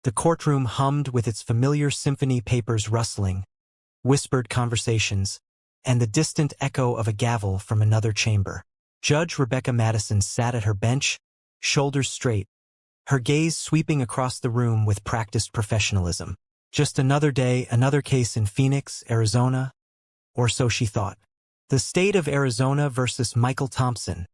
The courtroom hummed with its familiar symphony, papers rustling, whispered conversations, and the distant echo of a gavel from another chamber. Judge Rebecca Madison sat at her bench, shoulders straight, her gaze sweeping across the room with practiced professionalism. Just another day, another case in Phoenix, Arizona, or so she thought. The state of Arizona versus Michael Thompson,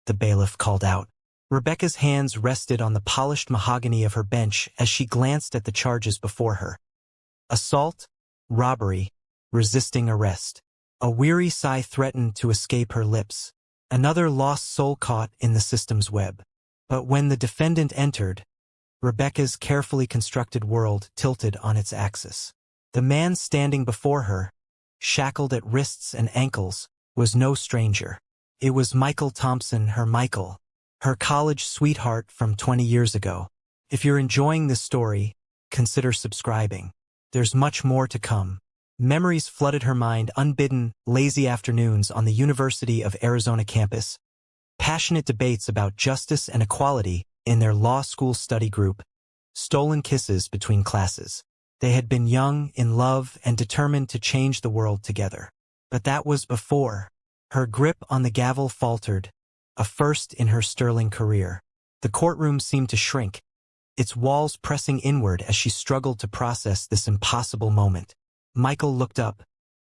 the bailiff called out. Rebecca's hands rested on the polished mahogany of her bench as she glanced at the charges before her. Assault, robbery, resisting arrest. A weary sigh threatened to escape her lips. Another lost soul caught in the system's web. But when the defendant entered, Rebecca's carefully constructed world tilted on its axis. The man standing before her, shackled at wrists and ankles, was no stranger. It was Michael Thompson, her college sweetheart from 20 years ago. If you're enjoying this story, consider subscribing. There's much more to come. Memories flooded her mind, unbidden, lazy afternoons on the University of Arizona campus, passionate debates about justice and equality in their law school study group, stolen kisses between classes. They had been young, in love, and determined to change the world together. But that was before. Her grip on the gavel faltered, a first in her sterling career. The courtroom seemed to shrink, its walls pressing inward as she struggled to process this impossible moment. Michael looked up,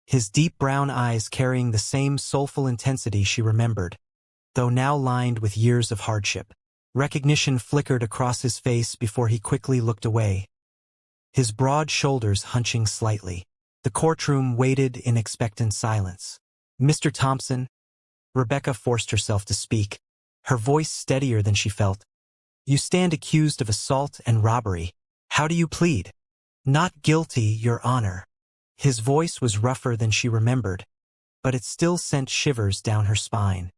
his deep brown eyes carrying the same soulful intensity she remembered, though now lined with years of hardship. Recognition flickered across his face before he quickly looked away, his broad shoulders hunching slightly. The courtroom waited in expectant silence. "Mr. Thompson," Rebecca forced herself to speak, her voice steadier than she felt. "You stand accused of assault and robbery. How do you plead?" "Not guilty, Your Honor." His voice was rougher than she remembered, but it still sent shivers down her spine.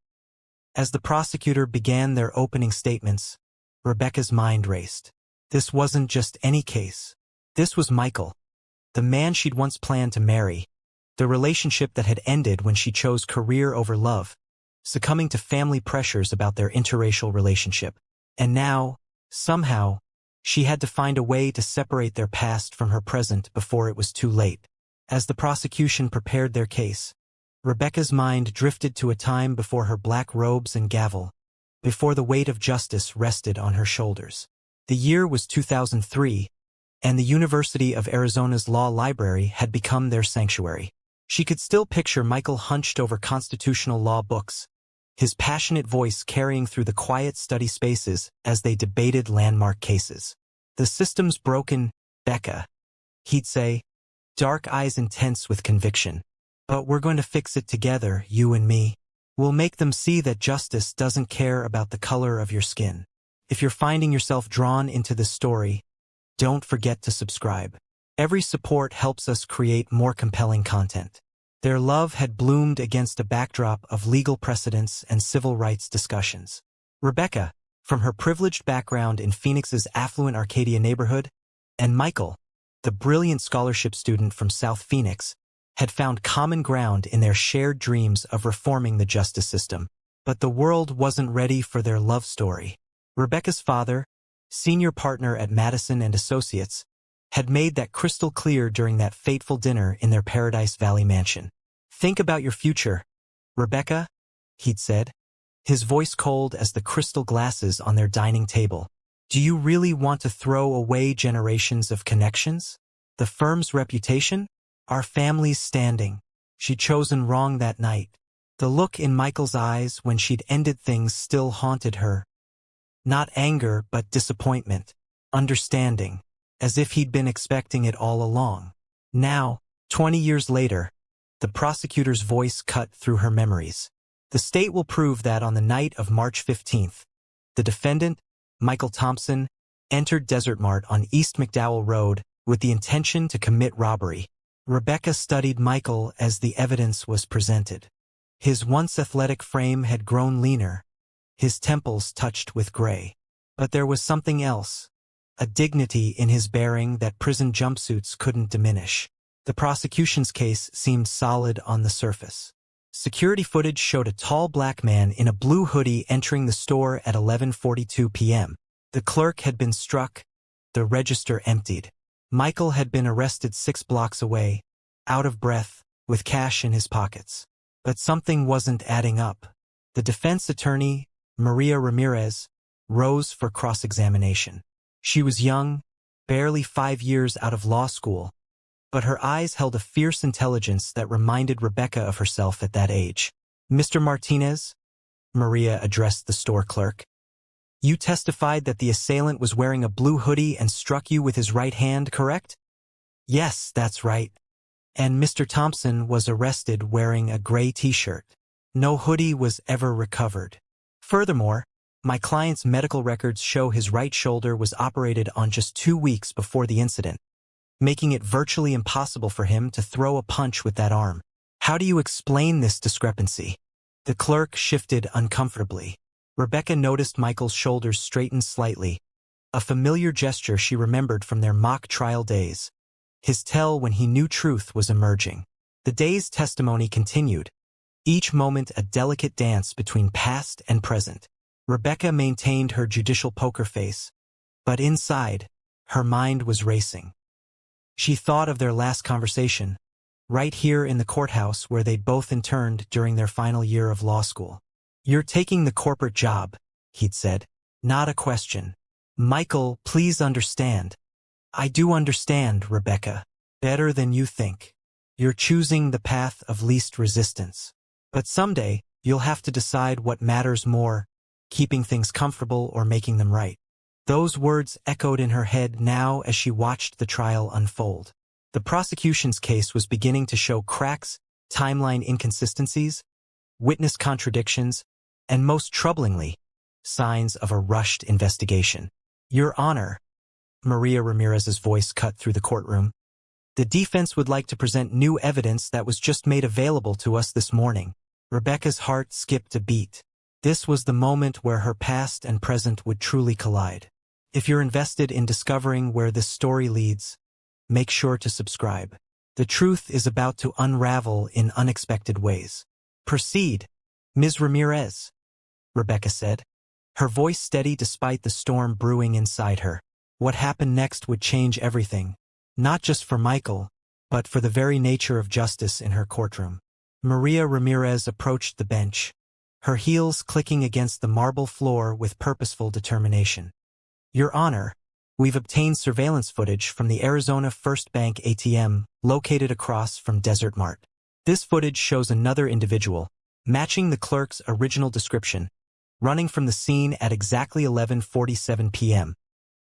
As the prosecutor began their opening statements, Rebecca's mind raced. This wasn't just any case. This was Michael, the man she'd once planned to marry, the relationship that had ended when she chose career over love, succumbing to family pressures about their interracial relationship. And now, somehow, she had to find a way to separate their past from her present before it was too late. As the prosecution prepared their case, Rebecca's mind drifted to a time before her black robes and gavel, before the weight of justice rested on her shoulders. The year was 2003, and the University of Arizona's law library had become their sanctuary. She could still picture Michael hunched over constitutional law books, his passionate voice carrying through the quiet study spaces as they debated landmark cases. "The system's broken, Becca," he'd say, dark eyes intense with conviction. "But we're going to fix it together, you and me. We'll make them see that justice doesn't care about the color of your skin." If you're finding yourself drawn into this story, don't forget to subscribe. Every support helps us create more compelling content. Their love had bloomed against a backdrop of legal precedents and civil rights discussions. Rebecca, from her privileged background in Phoenix's affluent Arcadia neighborhood, and Michael, the brilliant scholarship student from South Phoenix, had found common ground in their shared dreams of reforming the justice system. But the world wasn't ready for their love story. Rebecca's father, senior partner at Madison and Associates, had made that crystal clear during that fateful dinner in their Paradise Valley mansion. "Think about your future, Rebecca," he'd said, his voice cold as the crystal glasses on their dining table. "Do you really want to throw away generations of connections? The firm's reputation? Our family's standing?" She'd chosen wrong that night. The look in Michael's eyes when she'd ended things still haunted her. Not anger, but disappointment, understanding, as if he'd been expecting it all along. Now, 20 years later, the prosecutor's voice cut through her memories. "The state will prove that on the night of March 15th, the defendant, Michael Thompson, entered Desert Mart on East McDowell Road with the intention to commit robbery." Rebecca studied Michael as the evidence was presented. His once athletic frame had grown leaner, his temples touched with gray. But there was something else, a dignity in his bearing that prison jumpsuits couldn't diminish. The prosecution's case seemed solid on the surface. Security footage showed a tall black man in a blue hoodie entering the store at 11:42 p.m. The clerk had been struck, The register emptied. Michael had been arrested 6 blocks away, out of breath, with cash in his pockets. But something wasn't adding up. The defense attorney, Maria Ramirez, rose for cross-examination. She was young, barely 5 years out of law school, but her eyes held a fierce intelligence that reminded Rebecca of herself at that age. "Mr. Martinez," Maria addressed the store clerk, "you testified that the assailant was wearing a blue hoodie and struck you with his right hand, correct?" "Yes, that's right." "And Mr. Thompson was arrested wearing a gray t-shirt. No hoodie was ever recovered. Furthermore, my client's medical records show his right shoulder was operated on just 2 weeks before the incident, making it virtually impossible for him to throw a punch with that arm. How do you explain this discrepancy?" The clerk shifted uncomfortably. Rebecca noticed Michael's shoulders straighten slightly, a familiar gesture she remembered from their mock trial days. His tell when he knew truth was emerging. The day's testimony continued, each moment a delicate dance between past and present. Rebecca maintained her judicial poker face, but inside, her mind was racing. She thought of their last conversation, right here in the courthouse where they'd both interned during their final year of law school. "You're taking the corporate job," he'd said. "Not a question. Michael, please understand." "I do understand, Rebecca. Better than you think. You're choosing the path of least resistance. But someday, you'll have to decide what matters more, keeping things comfortable or making them right." Those words echoed in her head now as she watched the trial unfold. The prosecution's case was beginning to show cracks, timeline inconsistencies, witness contradictions, and most troublingly, signs of a rushed investigation. "Your Honor," Maria Ramirez's voice cut through the courtroom, "the defense would like to present new evidence that was just made available to us this morning." Rebecca's heart skipped a beat. This was the moment where her past and present would truly collide. If you're invested in discovering where this story leads, make sure to subscribe. The truth is about to unravel in unexpected ways. "Proceed, Ms. Ramirez," Rebecca said, her voice steady despite the storm brewing inside her. What happened next would change everything, not just for Michael, but for the very nature of justice in her courtroom. Maria Ramirez approached the bench, her heels clicking against the marble floor with purposeful determination. "Your Honor, we've obtained surveillance footage from the Arizona First Bank ATM located across from Desert Mart. This footage shows another individual, matching the clerk's original description, running from the scene at exactly 11:47 p.m.,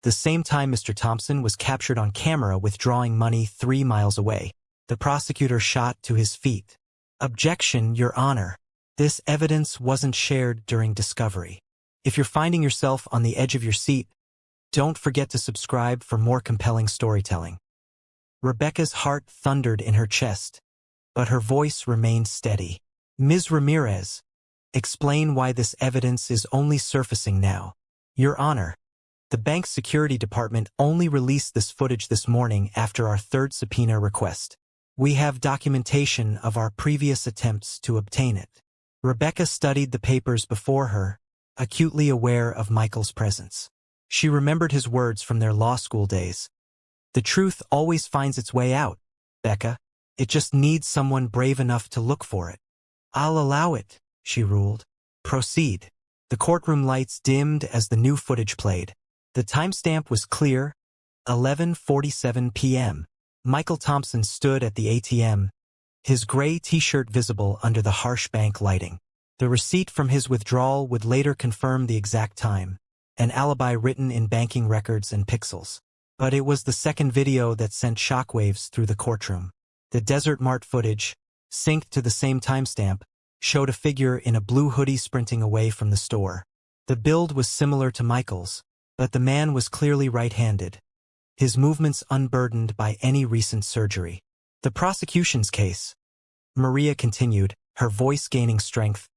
the same time Mr. Thompson was captured on camera withdrawing money 3 miles away." The prosecutor shot to his feet. "Objection, Your Honor. This evidence wasn't shared during discovery. If you're finding yourself on the edge of your seat, don't forget to subscribe for more compelling storytelling." Rebecca's heart thundered in her chest, but her voice remained steady. "Ms. Ramirez, explain why this evidence is only surfacing now." "Your Honor, the bank's security department only released this footage this morning after our 3rd subpoena request. We have documentation of our previous attempts to obtain it." Rebecca studied the papers before her, acutely aware of Michael's presence. She remembered his words from their law school days. "The truth always finds its way out, Becca. It just needs someone brave enough to look for it." "I'll allow it," she ruled. "Proceed." The courtroom lights dimmed as the new footage played. The timestamp was clear, 11:47 p.m. Michael Thompson stood at the ATM, his gray t-shirt visible under the harsh bank lighting. The receipt from his withdrawal would later confirm the exact time, an alibi written in banking records and pixels. But it was the second video that sent shockwaves through the courtroom. The Desert Mart footage, synced to the same timestamp, showed a figure in a blue hoodie sprinting away from the store. The build was similar to Michael's, but the man was clearly right-handed, his movements unburdened by any recent surgery. The prosecution's case, Maria continued, her voice gaining strength,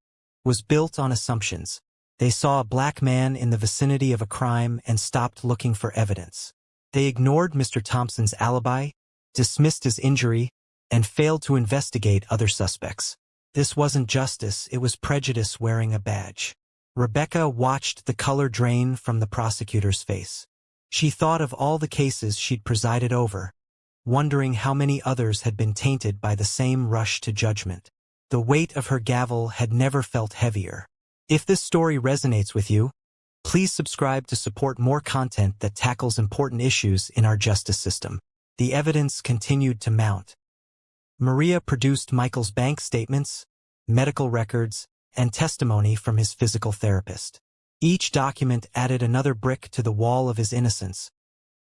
was built on assumptions. They saw a black man in the vicinity of a crime and stopped looking for evidence. They ignored Mr. Thompson's alibi, dismissed his injury, and failed to investigate other suspects. This wasn't justice, it was prejudice wearing a badge. Rebecca watched the color drain from the prosecutor's face. She thought of all the cases she'd presided over, wondering how many others had been tainted by the same rush to judgment. The weight of her gavel had never felt heavier. If this story resonates with you, please subscribe to support more content that tackles important issues in our justice system. The evidence continued to mount. Maria produced Michael's bank statements, medical records, and testimony from his physical therapist. Each document added another brick to the wall of his innocence,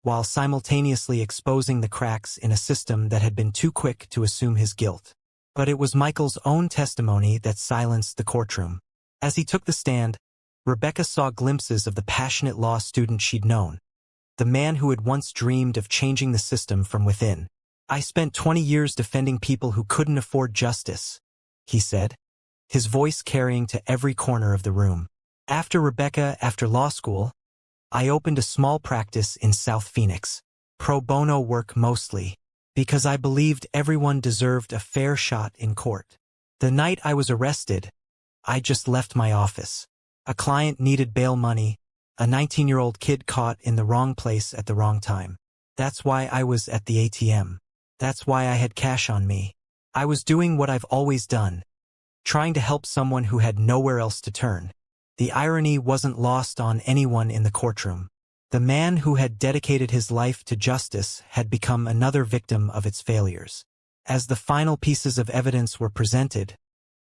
while simultaneously exposing the cracks in a system that had been too quick to assume his guilt. But it was Michael's own testimony that silenced the courtroom. As he took the stand, Rebecca saw glimpses of the passionate law student she'd known, the man who had once dreamed of changing the system from within. "I spent 20 years defending people who couldn't afford justice," he said, his voice carrying to every corner of the room. After law school, I opened a small practice in South Phoenix, pro bono work mostly, because I believed everyone deserved a fair shot in court. The night I was arrested, I just left my office. A client needed bail money, a 19-year-old kid caught in the wrong place at the wrong time. That's why I was at the ATM. That's why I had cash on me. I was doing what I've always done, trying to help someone who had nowhere else to turn. The irony wasn't lost on anyone in the courtroom. The man who had dedicated his life to justice had become another victim of its failures. As the final pieces of evidence were presented,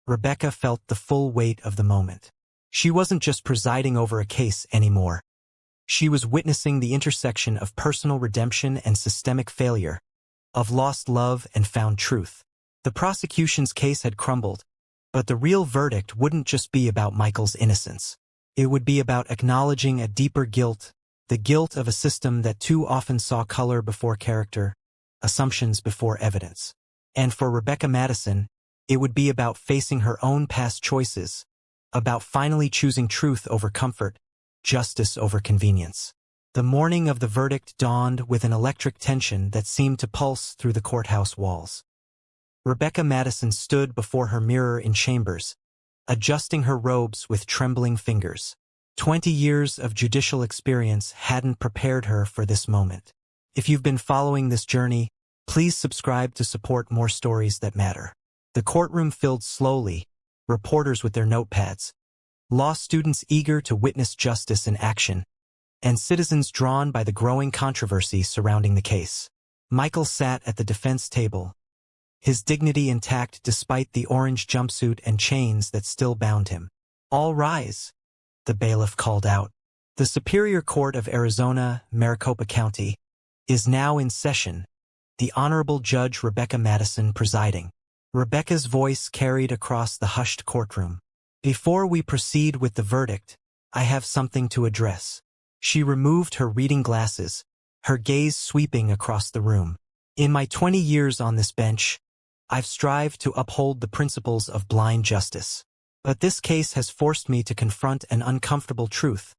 Rebecca felt the full weight of the moment. She wasn't just presiding over a case anymore. She was witnessing the intersection of personal redemption and systemic failure, of lost love and found truth. The prosecution's case had crumbled, but the real verdict wouldn't just be about Michael's innocence. It would be about acknowledging a deeper guilt, the guilt of a system that too often saw color before character, assumptions before evidence. And for Rebecca Madison, it would be about facing her own past choices, about finally choosing truth over comfort, justice over convenience. The morning of the verdict dawned with an electric tension that seemed to pulse through the courthouse walls. Rebecca Madison stood before her mirror in chambers, adjusting her robes with trembling fingers. 20 years of judicial experience hadn't prepared her for this moment. If you've been following this journey, please subscribe to support more stories that matter. The courtroom filled slowly, reporters with their notepads, law students eager to witness justice in action, and citizens drawn by the growing controversy surrounding the case. Michael sat at the defense table, his dignity intact despite the orange jumpsuit and chains that still bound him. "All rise," the bailiff called out. "The Superior Court of Arizona, Maricopa County, is now in session, the Honorable Judge Rebecca Madison presiding." Rebecca's voice carried across the hushed courtroom. "Before we proceed with the verdict, I have something to address." She removed her reading glasses, her gaze sweeping across the room. "In my 20 years on this bench, I've strived to uphold the principles of blind justice. But this case has forced me to confront an uncomfortable truth.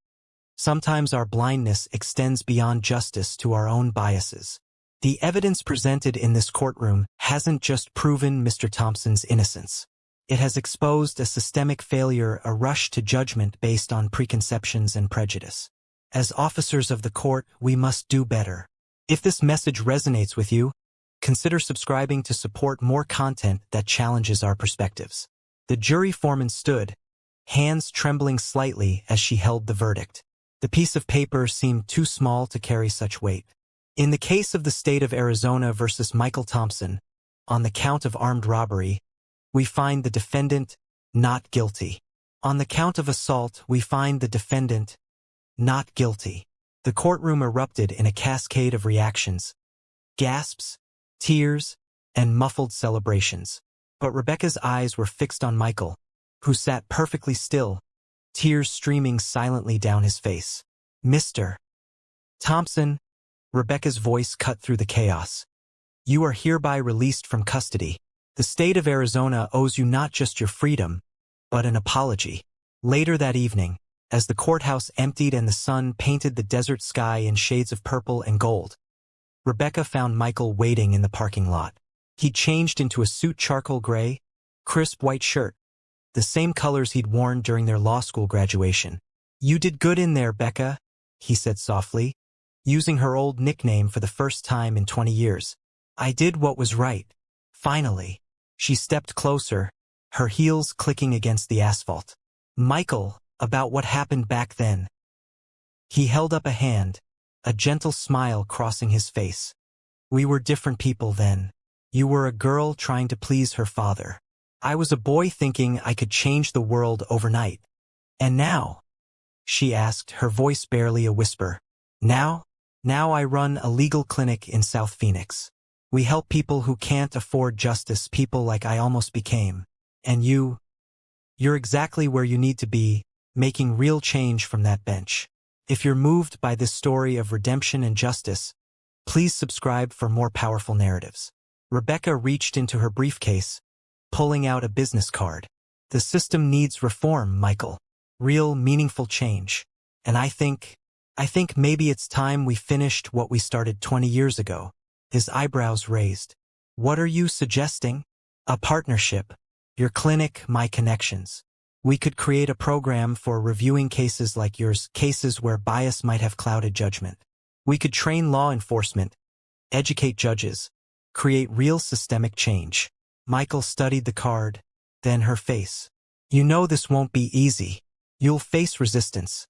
Sometimes our blindness extends beyond justice to our own biases. The evidence presented in this courtroom hasn't just proven Mr. Thompson's innocence. It has exposed a systemic failure, a rush to judgment based on preconceptions and prejudice. As officers of the court, we must do better. If this message resonates with you, consider subscribing to support more content that challenges our perspectives." The jury foreman stood, hands trembling slightly as she held the verdict. The piece of paper seemed too small to carry such weight. "In the case of the state of Arizona versus Michael Thompson, on the count of armed robbery, we find the defendant not guilty. On the count of assault, we find the defendant not guilty." The courtroom erupted in a cascade of reactions, gasps, tears, and muffled celebrations. But Rebecca's eyes were fixed on Michael, who sat perfectly still, tears streaming silently down his face. "Mr. Thompson," Rebecca's voice cut through the chaos, "you are hereby released from custody. The state of Arizona owes you not just your freedom, but an apology." Later that evening, as the courthouse emptied and the sun painted the desert sky in shades of purple and gold, Rebecca found Michael waiting in the parking lot. He'd changed into a suit charcoal gray, crisp white shirt, the same colors he'd worn during their law school graduation. "You did good in there, Becca," he said softly, using her old nickname for the first time in 20 years. I did what was right. Finally. She stepped closer, her heels clicking against the asphalt. Michael, about what happened back then. He held up a hand, a gentle smile crossing his face. We were different people then. You were a girl trying to please her father. I was a boy thinking I could change the world overnight. And now? She asked, her voice barely a whisper. Now I run a legal clinic in South Phoenix. We help people who can't afford justice, people like I almost became. And you're exactly where you need to be, making real change from that bench. If you're moved by this story of redemption and justice, please subscribe for more powerful narratives. Rebecca reached into her briefcase, pulling out a business card. The system needs reform, Michael. Real, meaningful change. And I think maybe it's time we finished what we started 20 years ago. His eyebrows raised. What are you suggesting? A partnership. Your clinic, my connections. We could create a program for reviewing cases like yours, cases where bias might have clouded judgment. We could train law enforcement, educate judges, create real systemic change. Michael studied the card, then her face. You know this won't be easy. You'll face resistance,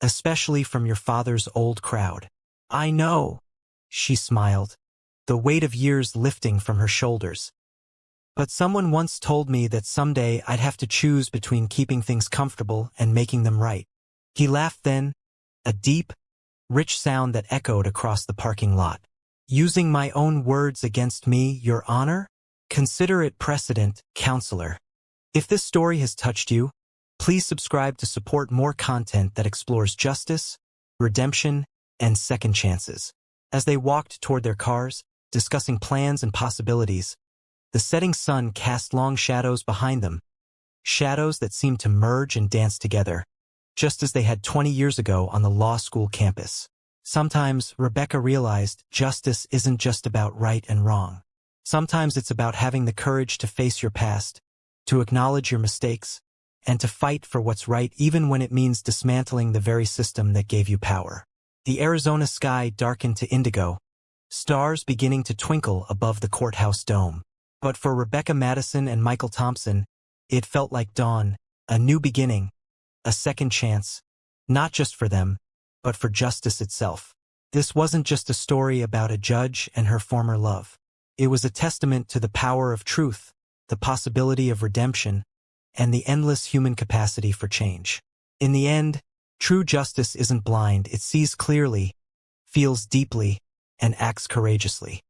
especially from your father's old crowd. I know, she smiled, the weight of years lifting from her shoulders. But someone once told me that someday I'd have to choose between keeping things comfortable and making them right. He laughed then, a deep, rich sound that echoed across the parking lot. Using my own words against me, Your Honor? Consider it precedent, counselor. If this story has touched you, please subscribe to support more content that explores justice, redemption, and second chances. As they walked toward their cars, discussing plans and possibilities, the setting sun cast long shadows behind them, shadows that seemed to merge and dance together, just as they had 20 years ago on the law school campus. Sometimes, Rebecca realized, justice isn't just about right and wrong. Sometimes it's about having the courage to face your past, to acknowledge your mistakes, and to fight for what's right even when it means dismantling the very system that gave you power. The Arizona sky darkened to indigo, stars beginning to twinkle above the courthouse dome. But for Rebecca Madison and Michael Thompson, it felt like dawn, a new beginning, a second chance, not just for them, but for justice itself. This wasn't just a story about a judge and her former love. It was a testament to the power of truth, the possibility of redemption, and the endless human capacity for change. In the end, true justice isn't blind, it sees clearly, feels deeply, and acts courageously.